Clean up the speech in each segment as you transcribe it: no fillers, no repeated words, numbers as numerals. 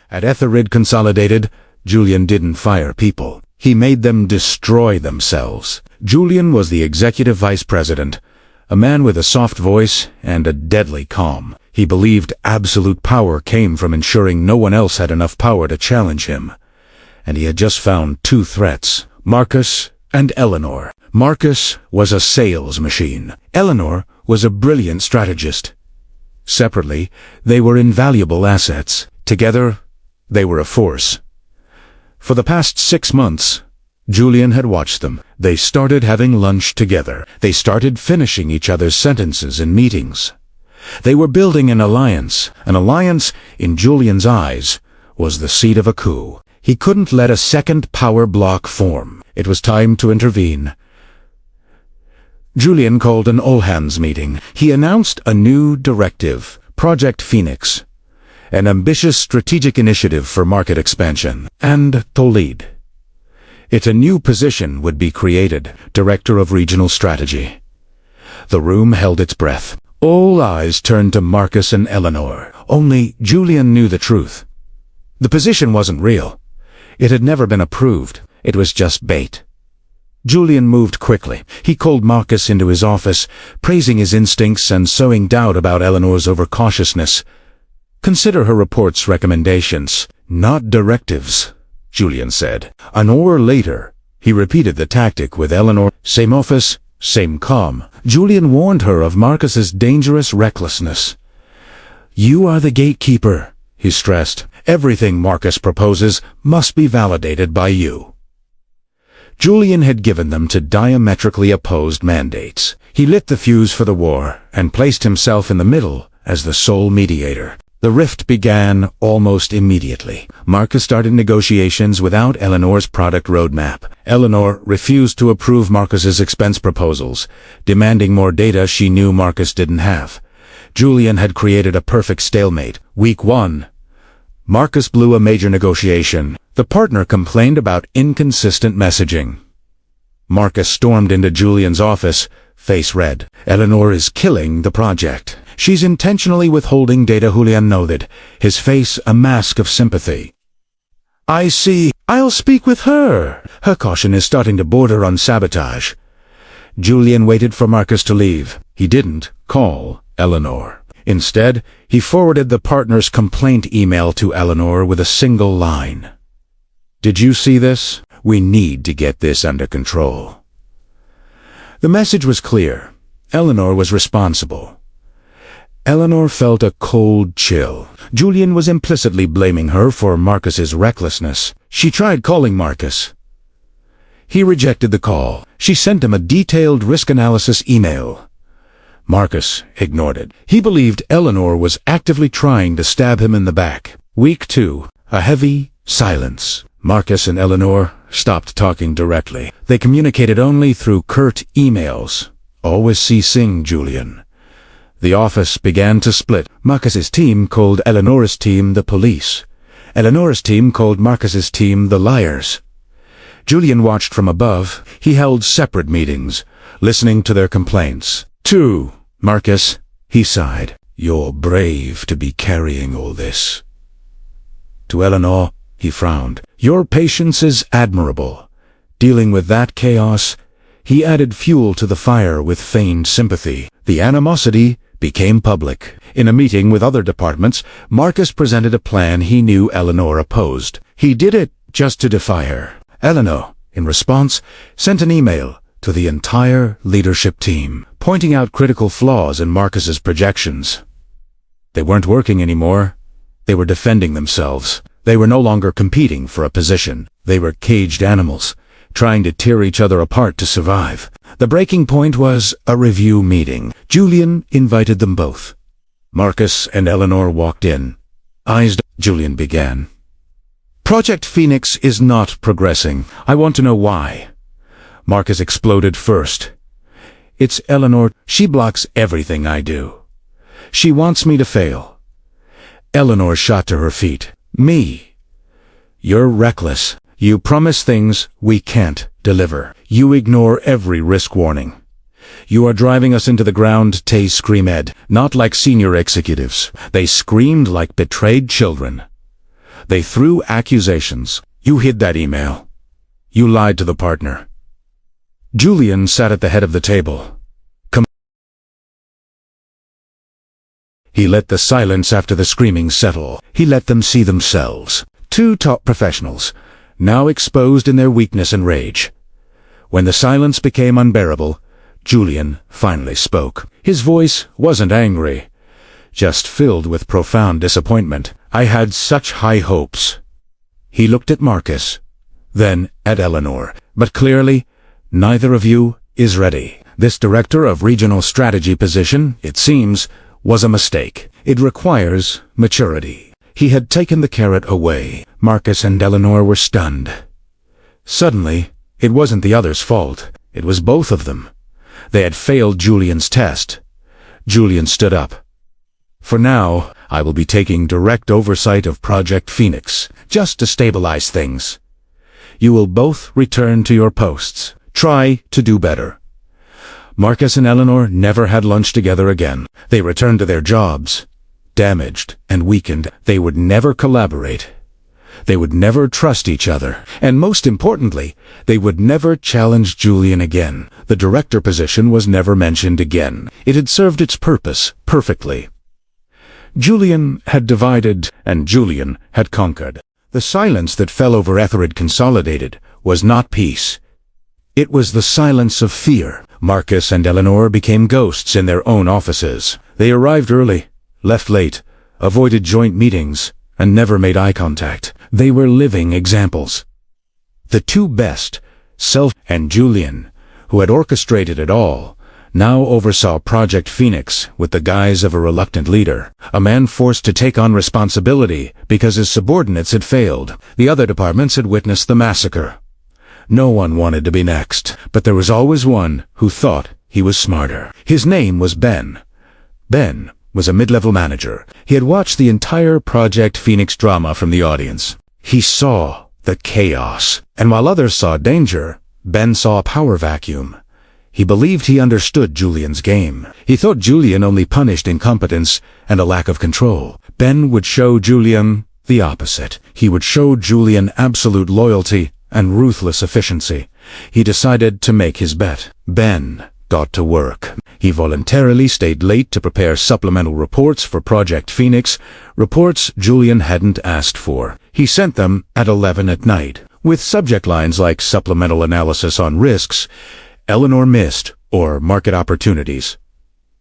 At Etherid Consolidated, Julian didn't fire people. He made them destroy themselves. Julian was the executive vice president, a man with a soft voice and a deadly calm. He believed absolute power came from ensuring no one else had enough power to challenge him. And he had just found two threats, Marcus and Eleanor. Marcus was a sales machine. Eleanor was a brilliant strategist. Separately, they were invaluable assets. Together, they were a force. For the past 6 months, Julian had watched them. They started having lunch together. They started finishing each other's sentences in meetings. They were building an alliance. An alliance, in Julian's eyes, was the seed of a coup. He couldn't let a second power block form. It was time to intervene. Julian called an all-hands meeting. He announced a new directive, Project Phoenix, an ambitious strategic initiative for market expansion, and to lead it. A new position would be created, Director of Regional Strategy. The room held its breath. All eyes turned to Marcus and Eleanor. Only Julian knew the truth. The position wasn't real. It had never been approved. It was just bait. Julian moved quickly. He called Marcus into his office, praising his instincts and sowing doubt about Eleanor's overcautiousness. Consider her report's recommendations, not directives, Julian said. An hour later, he repeated the tactic with Eleanor. Same office, same calm. Julian warned her of Marcus's dangerous recklessness. You are the gatekeeper, he stressed. Everything Marcus proposes must be validated by you. Julian had given them two diametrically opposed mandates. He lit the fuse for the war and placed himself in the middle as the sole mediator. The rift began almost immediately. Marcus started negotiations without Eleanor's product roadmap. Eleanor refused to approve Marcus's expense proposals, demanding more data she knew Marcus didn't have. Julian had created a perfect stalemate. Week 1. Marcus blew a major negotiation. The partner complained about inconsistent messaging. Marcus stormed into Julian's office, face red. Eleanor is killing the project. She's intentionally withholding data. Julian nodded, his face a mask of sympathy. I see. I'll speak with her. Her caution is starting to border on sabotage. Julian waited for Marcus to leave. He didn't call Eleanor. Instead, he forwarded the partner's complaint email to Eleanor with a single line. Did you see this? We need to get this under control. The message was clear. Eleanor was responsible. Eleanor felt a cold chill. Julian was implicitly blaming her for Marcus's recklessness. She tried calling Marcus. He rejected the call. She sent him a detailed risk analysis email. Marcus ignored it. He believed Eleanor was actively trying to stab him in the back. Week 2. A heavy silence. Marcus and Eleanor stopped talking directly. They communicated only through curt emails, always CCing Julian. The office began to split. Marcus's team called Eleanor's team the police. Eleanor's team called Marcus's team the liars. Julian watched from above. He held separate meetings, listening to their complaints. Marcus, he sighed. You're brave to be carrying all this. To Eleanor, he frowned. Your patience is admirable. Dealing with that chaos, he added fuel to the fire with feigned sympathy. The animosity became public. In a meeting with other departments, Marcus presented a plan he knew Eleanor opposed. He did it just to defy her. Eleanor, in response, sent an email to the entire leadership team, pointing out critical flaws in Marcus's projections. They weren't working anymore. They were defending themselves. They were no longer competing for a position. They were caged animals, trying to tear each other apart to survive. The breaking point was a review meeting. Julian invited them both. Marcus and Eleanor walked in. Julian began. Project Phoenix is not progressing. I want to know why. Marcus exploded first. It's Eleanor. She blocks everything I do. She wants me to fail. Eleanor shot to her feet. Me. You're reckless. You promise things we can't deliver. You ignore every risk warning. You are driving us into the ground. They screamed, not like senior executives. They screamed like betrayed children. They threw accusations. You hid that email. You lied to the partner. Julian sat at the head of the table. He let the silence after the screaming settle. He let them see themselves. Two top professionals, now exposed in their weakness and rage. When the silence became unbearable, Julian finally spoke. His voice wasn't angry, just filled with profound disappointment. I had such high hopes. He looked at Marcus, then at Eleanor. But clearly, neither of you is ready. This director of regional strategy position, it seems, was a mistake. It requires maturity. He had taken the carrot away. Marcus and Eleanor were stunned. Suddenly, it wasn't the other's fault. It was both of them. They had failed Julian's test. Julian stood up. For now, I will be taking direct oversight of Project Phoenix, just to stabilize things. You will both return to your posts. Try to do better. Marcus and Eleanor never had lunch together again. They returned to their jobs. Damaged and weakened, they would never collaborate. They would never trust each other. And most importantly, they would never challenge Julian again. The director position was never mentioned again. It had served its purpose perfectly. Julian had divided, and Julian had conquered. The silence that fell over Ethered Consolidated was not peace. It was the silence of fear. Marcus and Eleanor became ghosts in their own offices. They arrived early, left late, avoided joint meetings, and never made eye contact. They were living examples. The two best, Self and Julian, who had orchestrated it all, now oversaw Project Phoenix with the guise of a reluctant leader, a man forced to take on responsibility because his subordinates had failed. The other departments had witnessed the massacre. No one wanted to be next, but there was always one who thought he was smarter. His name was Ben. Ben was a mid-level manager. He had watched the entire Project Phoenix drama from the audience. He saw the chaos, and while others saw danger, Ben saw a power vacuum. He believed he understood Julian's game. He thought Julian only punished incompetence and a lack of control. Ben would show Julian the opposite. He would show Julian absolute loyalty and ruthless efficiency. He decided to make his bet. Ben got to work. He voluntarily stayed late to prepare supplemental reports for Project Phoenix, reports Julian hadn't asked for. He sent them at 11 at night, with subject lines like supplemental analysis on risks, Eleanor missed, or market opportunities.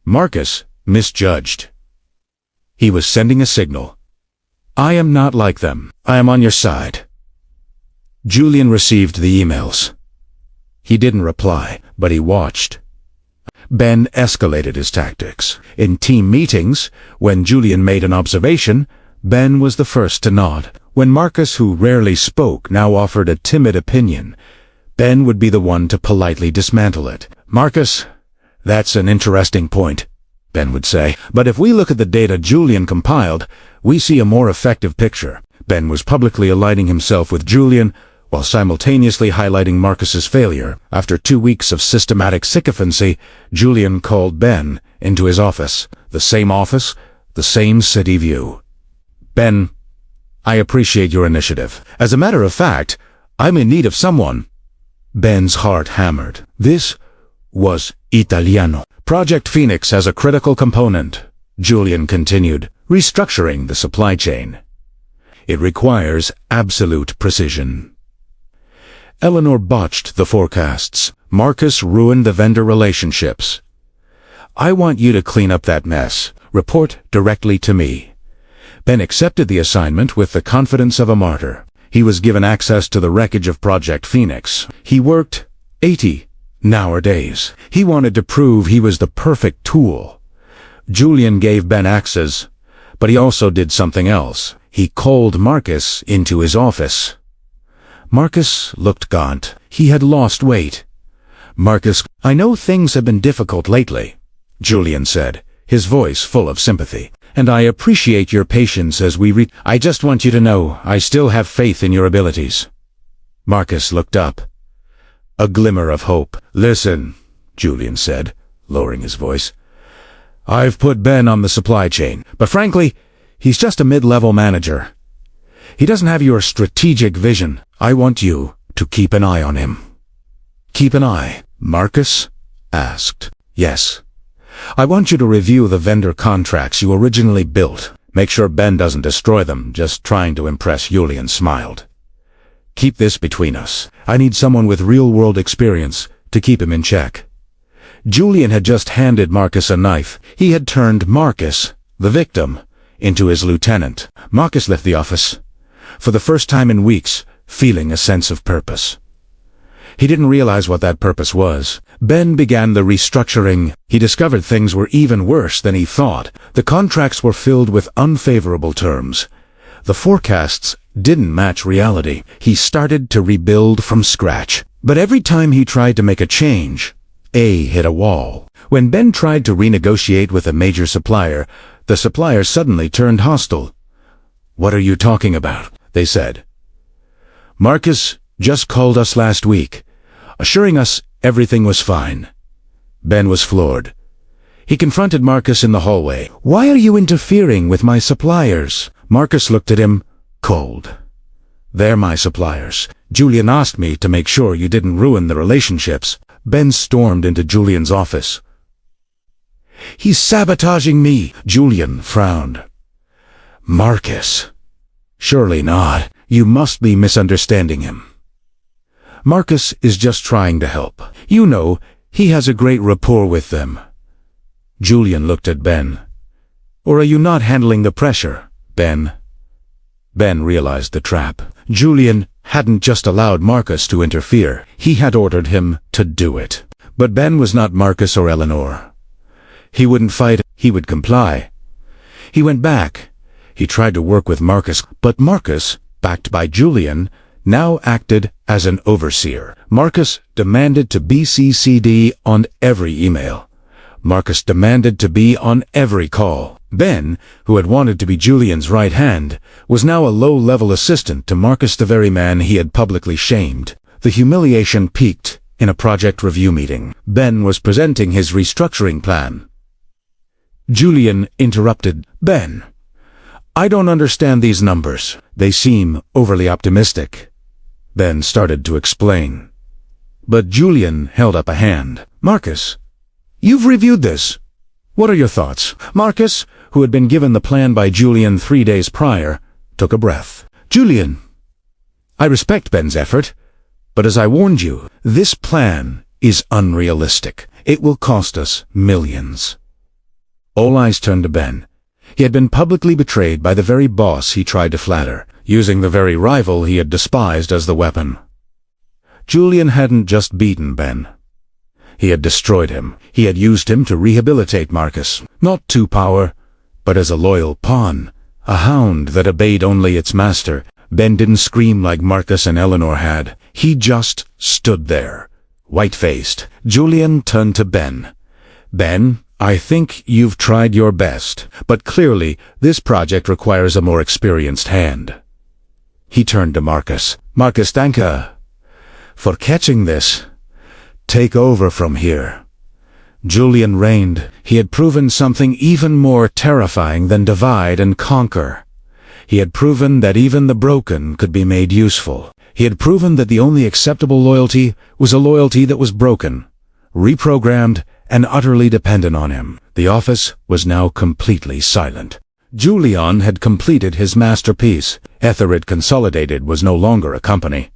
Marcus misjudged. He was sending a signal. I am not like them. I am on your side. Julian received the emails. He didn't reply, but he watched. Ben escalated his tactics. In team meetings, when Julian made an observation, Ben was the first to nod. When Marcus, who rarely spoke, now offered a timid opinion, Ben would be the one to politely dismantle it. Marcus, that's an interesting point, Ben would say. But if we look at the data Julian compiled, we see a more effective picture. Ben was publicly aligning himself with Julian, while simultaneously highlighting Marcus's failure. After 2 weeks of systematic sycophancy, Julian called Ben into his office. The same city view. Ben, I appreciate your initiative. As a matter of fact, I'm in need of someone. Ben's heart hammered. This was Italiano. Project Phoenix has a critical component, Julian continued, restructuring the supply chain. It requires absolute precision. Eleanor botched the forecasts. Marcus ruined the vendor relationships. I want you to clean up that mess. Report directly to me. Ben accepted the assignment with the confidence of a martyr. He was given access to the wreckage of Project Phoenix. He worked 80-hour days. He wanted to prove he was the perfect tool. Julian gave Ben access, but he also did something else. He called Marcus into his office. Marcus looked gaunt. He had lost weight. Marcus, I know things have been difficult lately, Julian said, his voice full of sympathy. And I appreciate your patience as we I just want you to know I still have faith in your abilities. Marcus looked up. A glimmer of hope. Listen, Julian said, lowering his voice. I've put Ben on the supply chain, but frankly, he's just a mid-level manager. He doesn't have your strategic vision. I want you to keep an eye on him." "Keep an eye?" Marcus asked. "Yes. I want you to review the vendor contracts you originally built. Make sure Ben doesn't destroy them, just trying to impress." Julian smiled. "Keep this between us. I need someone with real-world experience to keep him in check." Julian had just handed Marcus a knife. He had turned Marcus, the victim, into his lieutenant. Marcus left the office, for the first time in weeks, feeling a sense of purpose. He didn't realize what that purpose was. Ben began the restructuring. He discovered things were even worse than he thought. The contracts were filled with unfavorable terms. The forecasts didn't match reality. He started to rebuild from scratch. But every time he tried to make a change, A hit a wall. When Ben tried to renegotiate with a major supplier, the supplier suddenly turned hostile. "What are you talking about?" they said. "Marcus just called us last week, assuring us everything was fine." Ben was floored. He confronted Marcus in the hallway. "Why are you interfering with my suppliers?" Marcus looked at him, cold. "They're my suppliers. Julian asked me to make sure you didn't ruin the relationships." Ben stormed into Julian's office. "He's sabotaging me." Julian frowned. "Marcus, surely not. You must be misunderstanding him. Marcus is just trying to help. You know, he has a great rapport with them." Julian looked at Ben. "Or are you not handling the pressure, Ben?" Ben realized the trap. Julian hadn't just allowed Marcus to interfere. He had ordered him to do it. But Ben was not Marcus or Eleanor. He wouldn't fight. He would comply. He went back. He tried to work with Marcus, but Marcus, backed by Julian, now acted as an overseer. Marcus demanded to be CC'd on every email. Marcus demanded to be on every call. Ben, who had wanted to be Julian's right hand, was now a low-level assistant to Marcus, the very man he had publicly shamed. The humiliation peaked in a project review meeting. Ben was presenting his restructuring plan. Julian interrupted. "Ben, I don't understand these numbers. They seem overly optimistic." Ben started to explain. But Julian held up a hand. "Marcus, you've reviewed this. What are your thoughts?" Marcus, who had been given the plan by Julian 3 days prior, took a breath. "Julian, I respect Ben's effort, but as I warned you, this plan is unrealistic. It will cost us millions." All eyes turned to Ben. He had been publicly betrayed by the very boss he tried to flatter, using the very rival he had despised as the weapon. Julian hadn't just beaten Ben. He had destroyed him. He had used him to rehabilitate Marcus, not to power, but as a loyal pawn, a hound that obeyed only its master. Ben didn't scream like Marcus and Eleanor had. He just stood there, white-faced. Julian turned to Ben. "Ben, I think you've tried your best, but clearly this project requires a more experienced hand." He turned to Marcus. "Marcus, danke for catching this. Take over from here." Julian reigned. He had proven something even more terrifying than divide and conquer. He had proven that even the broken could be made useful. He had proven that the only acceptable loyalty was a loyalty that was broken, reprogrammed, and utterly dependent on him. The office was now completely silent. Julian had completed his masterpiece. Ethered Consolidated was no longer a company.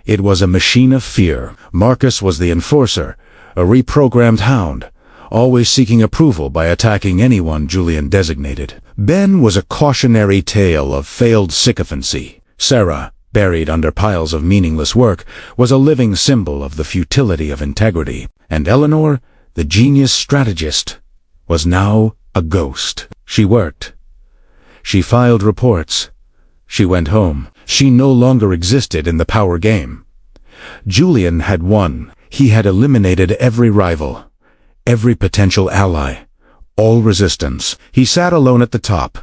It was a machine of fear. Marcus was the enforcer, a reprogrammed hound, always seeking approval by attacking anyone Julian designated. Ben was a cautionary tale of failed sycophancy. Sarah, buried under piles of meaningless work, was a living symbol of the futility of integrity. And Eleanor, the genius strategist, was now a ghost. She worked. She filed reports. She went home. She no longer existed in the power game. Julian had won. He had eliminated every rival, every potential ally, all resistance. He sat alone at the top,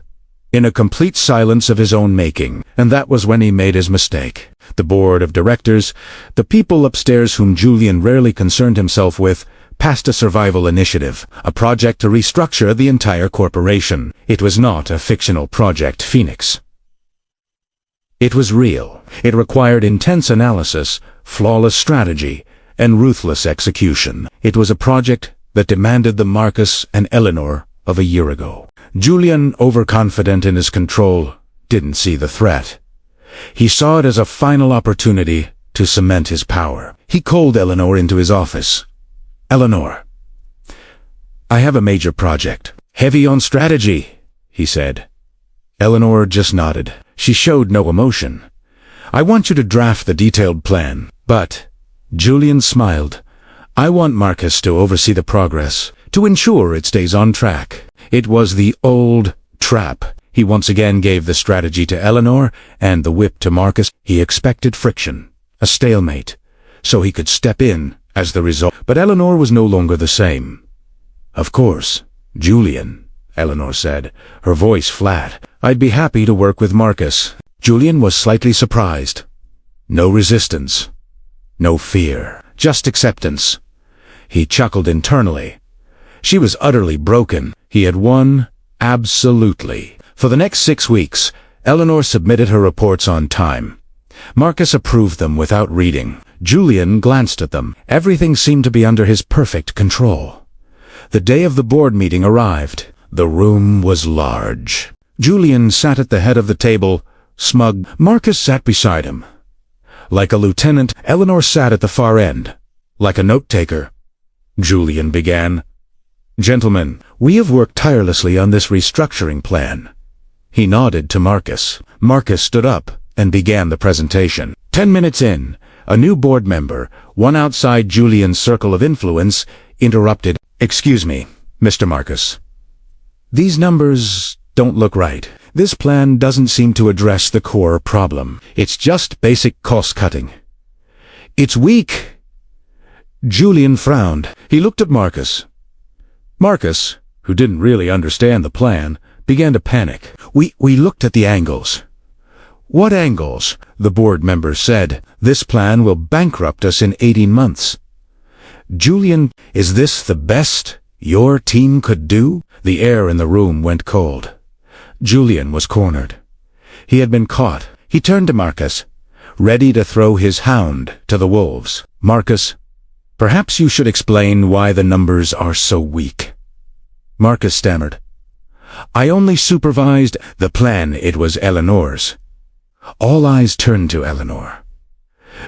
in a complete silence of his own making, and that was when he made his mistake. The board of directors, the people upstairs whom Julian rarely concerned himself with, passed a survival initiative, a project to restructure the entire corporation. It was not a fictional Project Phoenix. It was real. It required intense analysis, flawless strategy, and ruthless execution. It was a project that demanded the Marcus and Eleanor of a year ago. Julian, overconfident in his control, didn't see the threat. He saw it as a final opportunity to cement his power. He called Eleanor into his office. "Eleanor, I have a major project. Heavy on strategy," he said. Eleanor just nodded. She showed no emotion. "I want you to draft the detailed plan, but," Julian smiled, "I want Marcus to oversee the progress, to ensure it stays on track." It was the old trap. He once again gave the strategy to Eleanor and the whip to Marcus. He expected friction, a stalemate, so he could step in as the result. But Eleanor was no longer the same. "Of course, Julian," Eleanor said, her voice flat. "I'd be happy to work with Marcus." Julian was slightly surprised. No resistance, no fear, just acceptance. He chuckled internally. She was utterly broken. He had won, absolutely. For the next 6 weeks, Eleanor submitted her reports on time. Marcus approved them without reading. Julian glanced at them. Everything seemed to be under his perfect control. The day of the board meeting arrived. The room was large. Julian sat at the head of the table, smug. Marcus sat beside him. Like a lieutenant, Eleanor sat at the far end. Like a note-taker. Julian began. "Gentlemen, we have worked tirelessly on this restructuring plan." He nodded to Marcus. Marcus stood up and began the presentation. 10 minutes in, a new board member, one outside Julian's circle of influence, interrupted. "Excuse me, Mr. Marcus. These numbers don't look right. This plan doesn't seem to address the core problem. It's just basic cost-cutting. It's weak." Julian frowned. He looked at Marcus. Marcus, who didn't really understand the plan, began to panic. We looked at the angles." "What angles?" the board member said. "This plan will bankrupt us in 18 months. Julian, is this the best your team could do?" The air in the room went cold. Julian was cornered. He had been caught. He turned to Marcus, ready to throw his hound to the wolves. "Marcus, perhaps you should explain why the numbers are so weak." Marcus stammered. "I only supervised the plan. It was Eleanor's." All eyes turned to Eleanor.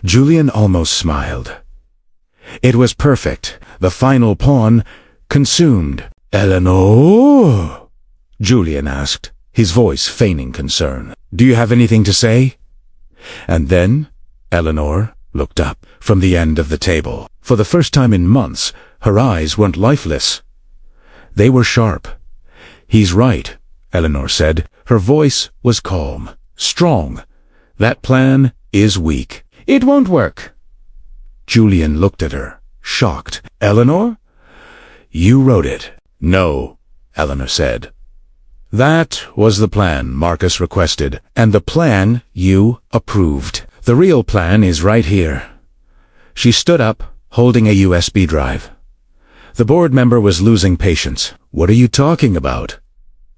Julian almost smiled. It was perfect. The final pawn, consumed. "Eleanor?" Julian asked, his voice feigning concern. "Do you have anything to say?" And then Eleanor looked up from the end of the table. For the first time in months, her eyes weren't lifeless. They were sharp. "He's right," Eleanor said. Her voice was calm, strong. "That plan is weak. It won't work." Julian looked at her, shocked. "Eleanor? You wrote it." "No," Eleanor said. "That was the plan Marcus requested, and the plan you approved. The real plan is right here." She stood up, holding a USB drive. The board member was losing patience. "What are you talking about?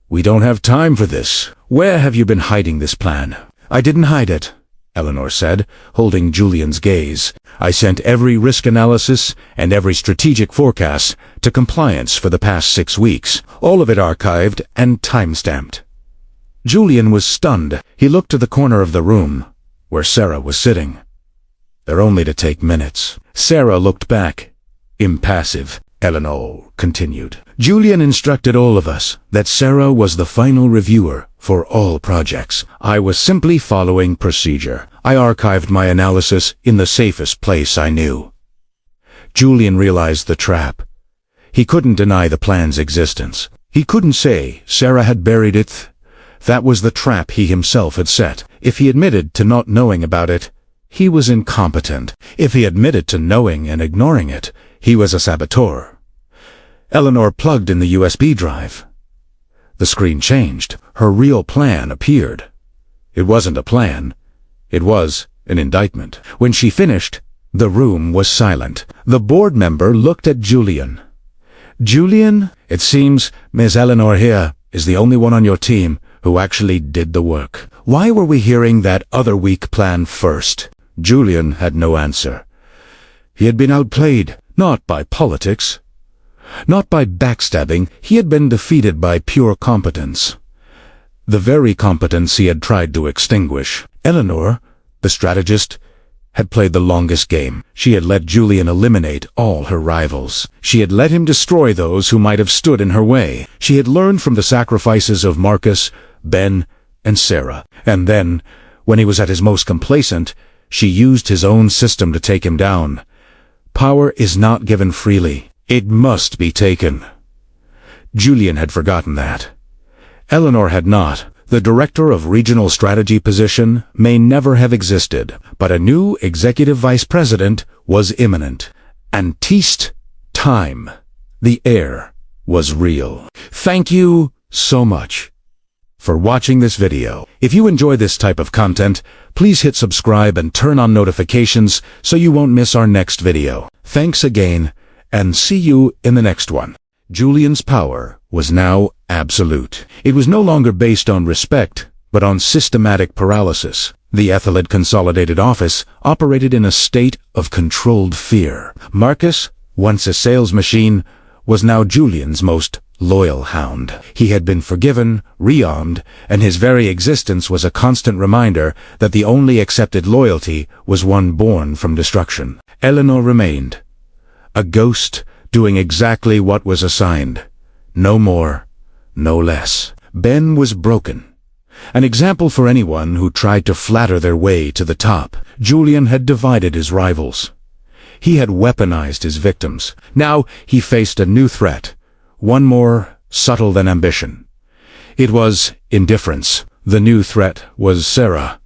We don't have time for this. Where have you been hiding this plan?" "I didn't hide it," Eleanor said, holding Julian's gaze. "I sent every risk analysis and every strategic forecast to compliance for the past 6 weeks, all of it archived and time-stamped." Julian was stunned. He looked to the corner of the room, where Sarah was sitting. "They're only to take minutes." Sarah looked back, impassive. Eleanor continued. "Julian instructed all of us that Sarah was the final reviewer for all projects. I was simply following procedure. I archived my analysis in the safest place I knew." Julian realized the trap. He couldn't deny the plan's existence. He couldn't say Sarah had buried it. That was the trap he himself had set. If he admitted to not knowing about it, he was incompetent. If he admitted to knowing and ignoring it, he was a saboteur. Eleanor plugged in the USB drive. The screen changed. Her real plan appeared. It wasn't a plan. It was an indictment. When she finished, the room was silent. The board member looked at Julian. "Julian, it seems Miss Eleanor here is the only one on your team who actually did the work. Why were we hearing that other weak plan first? Julian had no answer. He had been outplayed, not by politics, not by backstabbing. He had been defeated by pure competence. The very competence he had tried to extinguish. Eleanor, the strategist, had played the longest game. She had let Julian eliminate all her rivals. She had let him destroy those who might have stood in her way. She had learned from the sacrifices of Marcus, Ben, and Sarah. And then, when he was at his most complacent, she used his own system to take him down. Power is not given freely. It must be taken. Julian had forgotten that. Eleanor had not. The director of regional strategy position may never have existed, but a new executive vice president was imminent. And time. The air was real. Thank you so much for watching this video. If you enjoy this type of content, please hit subscribe and turn on notifications so you won't miss our next video. Thanks again, and see you in the next one. Julian's power was now absolute. It was no longer based on respect, but on systematic paralysis. The Ethelred Consolidated Office operated in a state of controlled fear. Marcus, once a sales machine, was now Julian's most loyal hound. He had been forgiven, rearmed, and his very existence was a constant reminder that the only accepted loyalty was one born from destruction. Eleanor remained, a ghost doing exactly what was assigned. No more, no less. Ben was broken. An example for anyone who tried to flatter their way to the top. Julian had divided his rivals. He had weaponized his victims. Now he faced a new threat, one more subtle than ambition. It was indifference. The new threat was Sarah,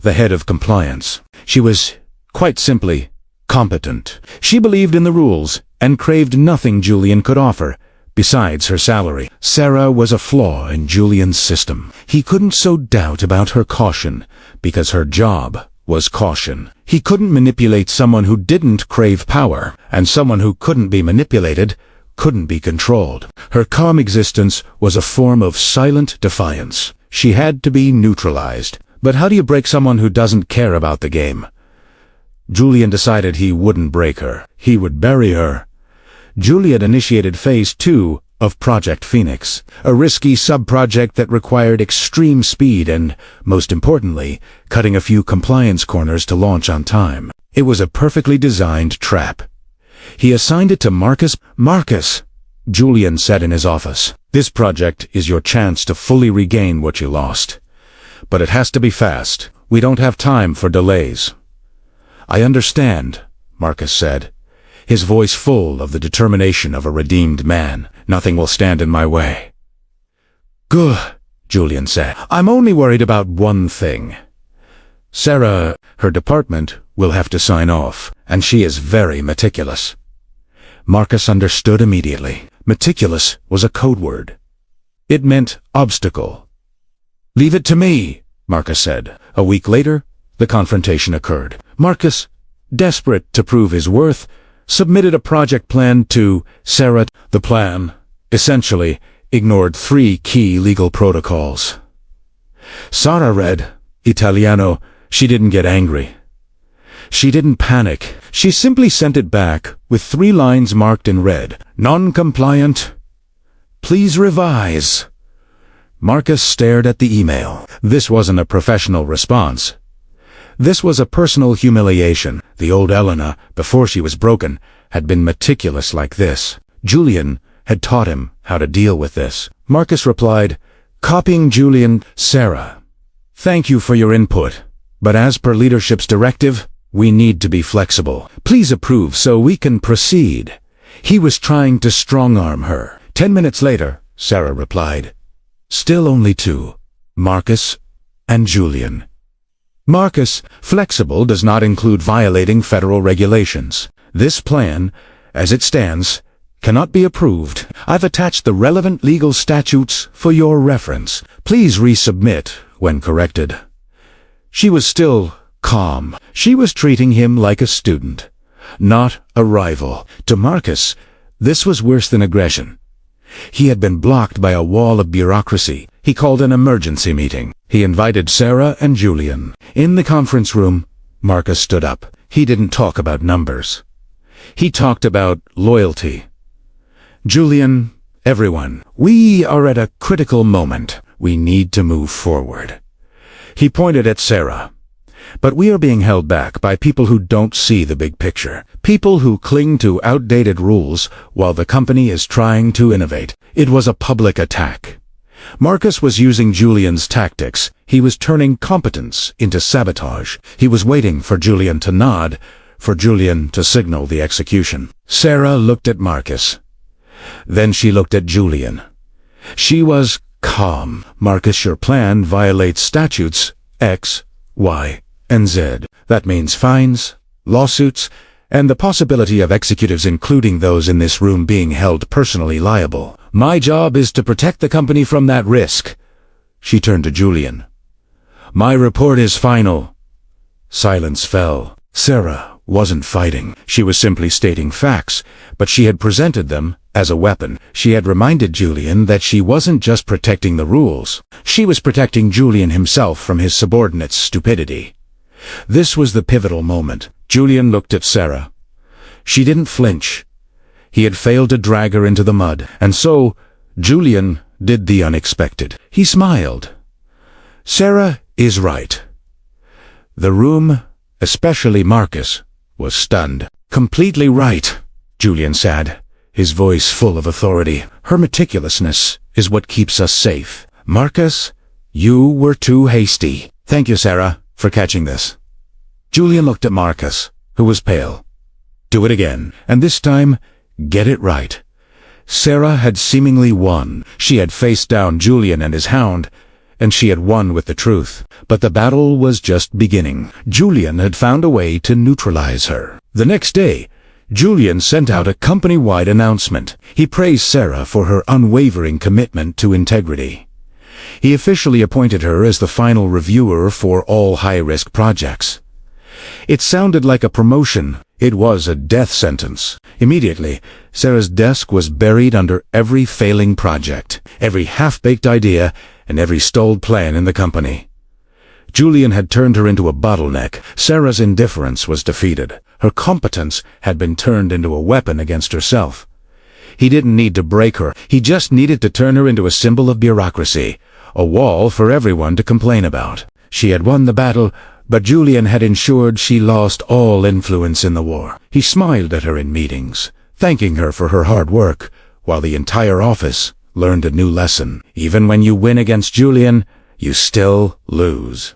the head of compliance. She was, quite simply, competent. She believed in the rules and craved nothing Julian could offer, besides her salary. Sarah was a flaw in Julian's system. He couldn't sow doubt about her caution, because her job was caution. He couldn't manipulate someone who didn't crave power, and someone who couldn't be manipulated couldn't be controlled. Her calm existence was a form of silent defiance. She had to be neutralized. But how do you break someone who doesn't care about the game? Julian decided he wouldn't break her. He would bury her. Julian initiated Phase 2 of Project Phoenix, a risky sub-project that required extreme speed and, most importantly, cutting a few compliance corners to launch on time. It was a perfectly designed trap. He assigned it to Marcus. Marcus, Julian said in his office, this project is your chance to fully regain what you lost. But it has to be fast. We don't have time for delays. I understand, Marcus said, his voice full of the determination of a redeemed man. Nothing will stand in my way. Good, Julian said. I'm only worried about one thing. Sarah, her department, will have to sign off, and she is very meticulous. Marcus understood immediately. Meticulous was a code word. It meant obstacle. Leave it to me, Marcus said. A week later, the confrontation occurred. Marcus, desperate to prove his worth, submitted a project plan to Sarah. The plan, essentially, ignored 3 key legal protocols. Sarah read, Italiano. She didn't get angry. She didn't panic. She simply sent it back with 3 lines marked in red. Non-compliant. Please revise. Marcus stared at the email. This wasn't a professional response. This was a personal humiliation. The old Elena, before she was broken, had been meticulous like this. Julian had taught him how to deal with this. Marcus replied, copying Julian, Sarah, thank you for your input, but as per leadership's directive, we need to be flexible. Please approve so we can proceed. He was trying to strong-arm her. 10 minutes later, Sarah replied, still only 2, Marcus and Julian. Marcus, flexible does not include violating federal regulations. This plan, as it stands, cannot be approved. I've attached the relevant legal statutes for your reference. Please resubmit when corrected. She was still calm. She was treating him like a student, not a rival. To Marcus, this was worse than aggression. He had been blocked by a wall of bureaucracy. He called an emergency meeting. He invited Sarah and Julian. In the conference room, Marcus stood up. He didn't talk about numbers. He talked about loyalty. Julian, everyone, we are at a critical moment. We need to move forward. He pointed at Sarah. But we are being held back by people who don't see the big picture. People who cling to outdated rules while the company is trying to innovate. It was a public attack. Marcus was using Julian's tactics. He was turning competence into sabotage. He was waiting for Julian to nod, for Julian to signal the execution. Sarah looked at Marcus. Then she looked at Julian. She was calm. Marcus, your plan violates statutes X, Y, and Z. That means fines, lawsuits, and the possibility of executives, including those in this room, being held personally liable. My job is to protect the company from that risk. She turned to Julian. My report is final. Silence fell. Sarah wasn't fighting. She was simply stating facts, but she had presented them as a weapon. She had reminded Julian that she wasn't just protecting the rules. She was protecting Julian himself from his subordinates' stupidity. This was the pivotal moment. Julian looked at Sarah. She didn't flinch. He had failed to drag her into the mud, and so Julian did the unexpected. He smiled. Sarah is right. The room, especially Marcus, was stunned. Completely right, Julian said, his voice full of authority. Her meticulousness is what keeps us safe. Marcus, you were too hasty. Thank you, Sarah, for catching this. Julian looked at Marcus, who was pale. Do it again, and this time, get it right. Sarah had seemingly won. She had faced down Julian and his hound, and she had won with the truth. But the battle was just beginning. Julian had found a way to neutralize her. The next day, Julian sent out a company-wide announcement. He praised Sarah for her unwavering commitment to integrity. He officially appointed her as the final reviewer for all high-risk projects. It sounded like a promotion. It was a death sentence. Immediately, Sarah's desk was buried under every failing project, every half-baked idea, and every stalled plan in the company. Julian had turned her into a bottleneck. Sarah's indifference was defeated. Her competence had been turned into a weapon against herself. He didn't need to break her. He just needed to turn her into a symbol of bureaucracy, a wall for everyone to complain about. She had won the battle, but Julian had ensured she lost all influence in the war. He smiled at her in meetings, thanking her for her hard work, while the entire office learned a new lesson. Even when you win against Julian, you still lose.